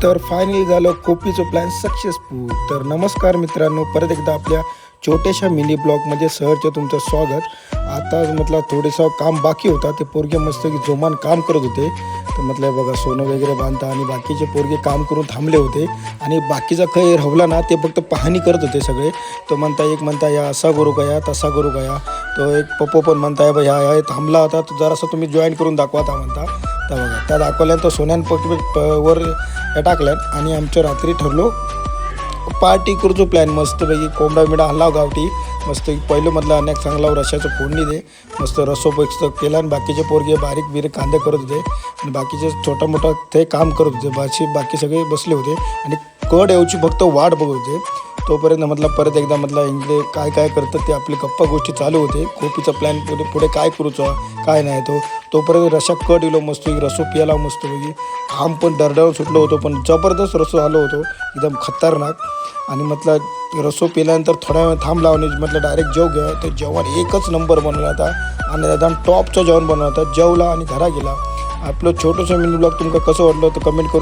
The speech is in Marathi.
तर फायनली झालं कोपीचं प्लॅन सक्सेसफुल. तर नमस्कार मित्रांनो, परत एकदा आपल्या छोट्याशा मिनी ब्लॉगमध्ये सहर्ष तुमचं स्वागत. आता म्हटलं थोडंसं काम बाकी होता, ते पोरगे मस्त की जोमान काम करत होते. तर म्हटलं बघा सोनं वगैरे बांधता आणि बाकीचे पोरगे काम करून थांबले होते आणि बाकीचा काही राहला ना ते फक्त पाहणी करत होते सगळे. तो एक म्हणता या असा करू का या तसा करू का या. तो एक पप्पो पण म्हणताय बा ह्या थांबला होता तो जरासं तुम्ही जॉईन करून दाखवा आता म्हणता. तर बघा त्या दाखवल्यानं तो सोन्यान वर टाकल्यान आणि आमच्या रात्री ठरलो पार्टी करूचो प्लॅन. मस्तपैकी कोंबडा बिडा आणला गावठी मस्त पहिलं मधला अनेक चांगला रशाचं फोडणी दे मस्त रसोपैकी केला आणि बाकीचे पोरगे बारीक कांदे करत होते आणि बाकीचे छोटा मोठा ते काम करत होते. बाकी सगळे बसले होते आणि कड यायची फक्त वाट बघत होते. तोपर्यंत म्हटलं परत एकदा म्हटलं इकडे काय काय करतात ते आपली गप्पा गोष्टी चालू होते. कोपीचा प्लॅन पुढे काय करूचा काय नाही तोपर्यंत रशा कड इलो मस्त रसो पियाला मस्तपैकी. काम पण दरडावून सुटलं होतं पण जबरदस्त रसो आलो होतो एकदम खतरनाक. आणि म्हटलं रसो पिल्यानंतर थोड्या वेळ थांबला आणि म्हटलं डायरेक्ट जेव घ्या. तर जेवण एकच नंबर बनवला होता आणि एकदम टॉपचं जेवण बनवलं होतं. जेवला आणि घरा गेला. आपलं छोटंसं मिनी ब्लॉग तुमका कसं वाटलं तर कमेंट करून